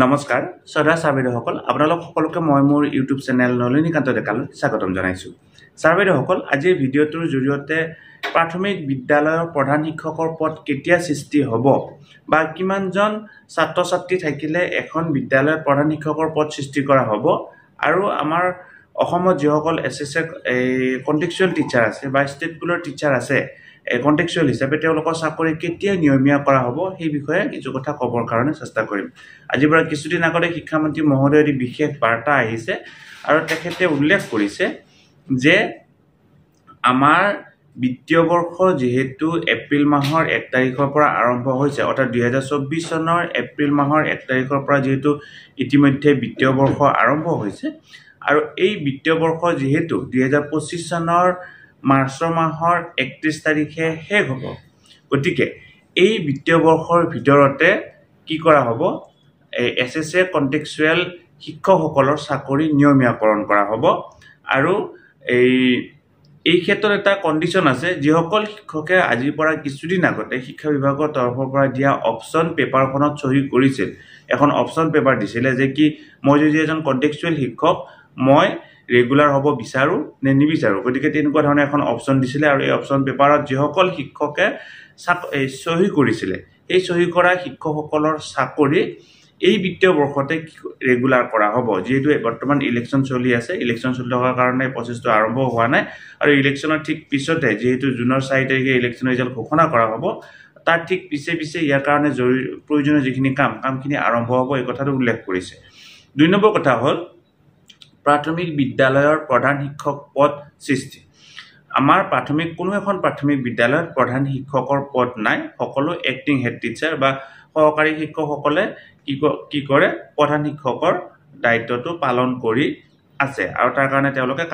নমস্কাৰ শ্ৰদ্ধা ছাৰবেদসকল আপোনালোক সকলোকে মই মোৰ ইউটিউব চেনেল নলিনীকান্ত ডেকালৈ স্বাগতম জনাইছোঁ। ছাৰবেদসকল আজিৰ ভিডিঅ'টোৰ জৰিয়তে প্ৰাথমিক বিদ্যালয়ৰ প্ৰধান শিক্ষকৰ পদ কেতিয়া সৃষ্টি হ'ব বা কিমানজন ছাত্ৰ ছাত্ৰী থাকিলে এখন বিদ্যালয়ৰ প্ৰধান শিক্ষকৰ পদ সৃষ্টি কৰা হ'ব আৰু আমাৰ অসমত যিসকল এছএছএ কণ্টেক্সুৱেল টিচাৰ আছে বা ষ্টেট স্কুলৰ টিচাৰ আছে কণ্টেক্সুৱেল হিচাপে তেওঁলোকৰ চাকৰি কেতিয়া নিয়মীয়া কৰা হ'ব সেই বিষয়ে কিছু কথা ক'বৰ কাৰণে চেষ্টা কৰিম। আজিৰ পৰা কিছুদিন আগতে শিক্ষামন্ত্ৰী মহোদয়ৰ বিশেষ বাৰ্তা আহিছে আৰু তেখেতে উল্লেখ কৰিছে যে আমাৰ বিত্তীয় বৰ্ষ যেহেতু এপ্ৰিল মাহৰ 1 তাৰিখৰ পৰা আৰম্ভ হৈছে অৰ্থাৎ 2024 চনৰ এপ্ৰিল মাহৰ 1 তাৰিখৰ পৰা যেহেতু ইতিমধ্যে বিত্তীয় বৰ্ষ আৰম্ভ হৈছে আৰু এই বিত্তীয় বৰ্ষ যেহেতু 2025 চনৰ মাৰ্চ মাহৰ 31 তাৰিখে শেষ হ'ব, গতিকে এই বিত্তীয় বৰ্ষৰ ভিতৰতে কি কৰা হ'ব এছএছএ কণ্টেক্সুৱেল শিক্ষকসকলৰ চাকৰি নিয়মীয়াকৰণ কৰা হ'ব আৰু এই ক্ষেত্ৰত এটা কণ্ডিশ্যন আছে যিসকল শিক্ষকে আজিৰ পৰা কিছুদিন আগতে শিক্ষা বিভাগৰ তৰফৰ পৰা দিয়া অপশ্যন পেপাৰখনত চহী কৰিছিল, এখন অপশ্যন পেপাৰ দিছিলে যে কি মই যদি এজন কণ্টেক্সুৱেল শিক্ষক মই ৰেগুলাৰ হ'ব বিচাৰোঁ নে নিবিচাৰোঁ, গতিকে তেনেকুৱা ধৰণৰ এখন অপশ্যন দিছিলে আৰু এই অপশ্যন পেপাৰত যিসকল শিক্ষকে চহী কৰিছিলে এই চহী কৰা শিক্ষকসকলৰ চাকৰি এই বিত্তীয় বৰ্ষতে ৰেগুলাৰ কৰা হ'ব। যেহেতু বৰ্তমান ইলেকশ্যন চলি আছে, ইলেকশ্যন চলি থকাৰ কাৰণে প্ৰচেছটো আৰম্ভ হোৱা নাই আৰু ইলেকশ্যনৰ ঠিক পিছতে যেহেতু জুনৰ 4 তাৰিখে ইলেকশ্যনৰ ৰিজাল্ট ঘোষণা কৰা হ'ব তাৰ ঠিক পিছে ইয়াৰ কাৰণে প্ৰয়োজনীয় যিখিনি কামখিনি আৰম্ভ হ'ব এই কথাটো উল্লেখ কৰিছে। 2 নম্বৰ কথা হ'ল প্ৰাথমিক বিদ্যালয়ৰ প্ৰধান শিক্ষক পদ সৃষ্টি। আমাৰ কোনো এখন প্ৰাথমিক বিদ্যালয়ত প্ৰধান শিক্ষকৰ পদ নাই, সকলো এক্টিং হেড টিচাৰ বা সহকাৰী শিক্ষকসকলে কি কৰে প্ৰধান শিক্ষকৰ দায়িত্বটো পালন কৰি আছে আৰু তাৰ কাৰণে তেওঁলোকে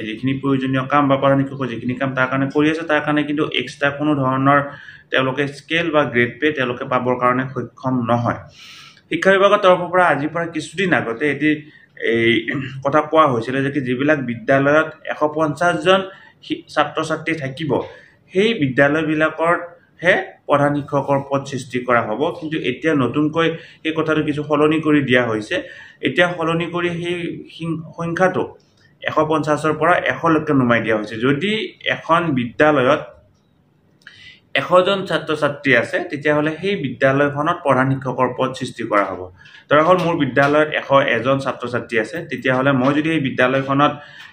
যিখিনি প্ৰয়োজনীয় কাম বা প্ৰধান শিক্ষকৰ যিখিনি কাম তাৰ কাৰণে কৰি আছে, তাৰ কাৰণে কিন্তু এক্সট্ৰা কোনো ধৰণৰ তেওঁলোকে স্কেল বা গ্ৰেড পে তেওঁলোকে পাবৰ কাৰণে সক্ষম নহয়। শিক্ষা বিভাগৰ তৰফৰ পৰা আজিৰ পৰা কিছুদিন আগতে এই কথা কোৱা হৈছিলে যে যিবিলাক বিদ্যালয়ত 150 জন ছাত্ৰ ছাত্ৰী থাকিব সেই বিদ্যালয়বিলাকৰহে প্ৰধান শিক্ষকৰ পদ সৃষ্টি কৰা হ'ব, কিন্তু এতিয়া নতুনকৈ এই কথাটো কিছু সলনি কৰি দিয়া হৈছে। এতিয়া সলনি কৰি সেই সংখ্যাটো 150ৰ পৰা 100লৈকে নুমাই দিয়া হৈছে। যদি এখন বিদ্যালয়ত 100 জন ছাত্ৰ ছাত্ৰী আছে তেতিয়াহ'লে সেই বিদ্যালয়খনত প্ৰধান শিক্ষকৰ পদ সৃষ্টি কৰা হ'ব। ধৰা হ'ল মোৰ বিদ্যালয়ত 101জন ছাত্ৰ ছাত্ৰী আছে, তেতিয়াহ'লে মই যদি এই বিদ্যালয়খনত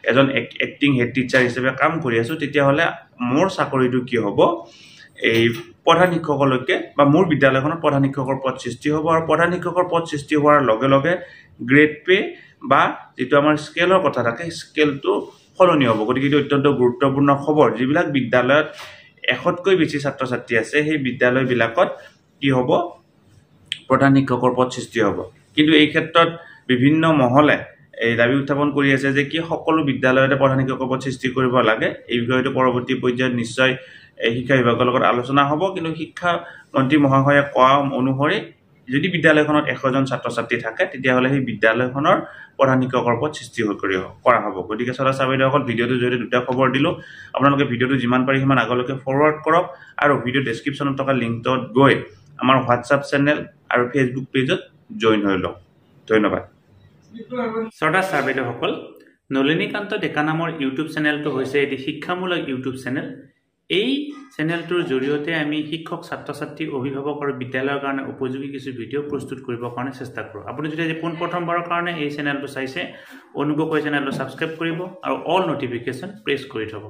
এজন এক্টিং হেড টিচাৰ হিচাপে কাম কৰি আছোঁ তেতিয়াহ'লে মোৰ চাকৰিটো কি হ'ব এই প্ৰধান শিক্ষকলৈকে বা মোৰ বিদ্যালয়খনত প্ৰধান শিক্ষকৰ পদ সৃষ্টি হ'ব আৰু প্ৰধান শিক্ষকৰ পদ সৃষ্টি হোৱাৰ লগে লগে গ্ৰেড পে বা যিটো আমাৰ স্কেলৰ কথা থাকে স্কেলটো সলনি হ'ব। গতিকে এইটো অত্যন্ত গুৰুত্বপূৰ্ণ খবৰ। যিবিলাক বিদ্যালয়ত 100তকৈ বেছি ছাত্ৰ ছাত্ৰী আছে সেই বিদ্যালয়বিলাকত কি হ'ব প্ৰধান শিক্ষকৰ পদ সৃষ্টি হ'ব, কিন্তু এই ক্ষেত্ৰত বিভিন্ন মহলে দাবী উত্থাপন কৰি আছে যে কি সকলো বিদ্যালয়তে প্ৰধান শিক্ষকৰ পদ সৃষ্টি কৰিব লাগে। এই বিষয়টো পৰৱৰ্তী পৰ্যায়ত নিশ্চয় শিক্ষা বিভাগৰ লগত আলোচনা হ'ব, কিন্তু শিক্ষামন্ত্ৰী মহাশয়ে কোৱা অনুসৰি যদি বিদ্যালয়খনত 100 জন ছাত্ৰ ছাত্ৰী থাকে তেতিয়াহ'লে সেই বিদ্যালয়খনৰ প্ৰধান শিক্ষকৰ পদ সৃষ্টি কৰা হ'ব। গতিকে শ্ৰদ্ধা ছাৰবেদসকল ভিডিঅ'টোৰ জৰিয়তে 2টা খবৰ দিলোঁ। আপোনালোকে ভিডিঅ'টো যিমান পাৰি সিমান আগলৈকে ফৰৱাৰ্ড কৰক আৰু ভিডিঅ' ডেছক্ৰিপশ্যনত থকা লিংকটোত গৈ আমাৰ হোৱাটছআপ চেনেল আৰু ফেচবুক পেজত জইন হৈ লওক। ধন্যবাদ। শ্ৰদ্ধা ছাৰবেদসকল, নলিনীকান্ত ডেকা নামৰ ইউটিউব চেনেলটো হৈছে এটি শিক্ষামূলক ইউটিউব চেনেল। এই চেনেলটোৰ জৰিয়তে আমি শিক্ষক ছাত্ৰ ছাত্ৰী অভিভাৱক আৰু বিদ্যালয়ৰ কাৰণে উপযোগী কিছু ভিডিঅ' প্ৰস্তুত কৰিবৰ কাৰণে চেষ্টা কৰোঁ। আপুনি যদি আজি পোনপ্ৰথমবাৰৰ কাৰণে এই চেনেলটো চাইছে অনুগ্ৰহ কৰি চেনেলটো ছাবস্ক্ৰাইব কৰিব আৰু অল নটিফিকেশ্যন প্ৰেছ কৰি থ'ব।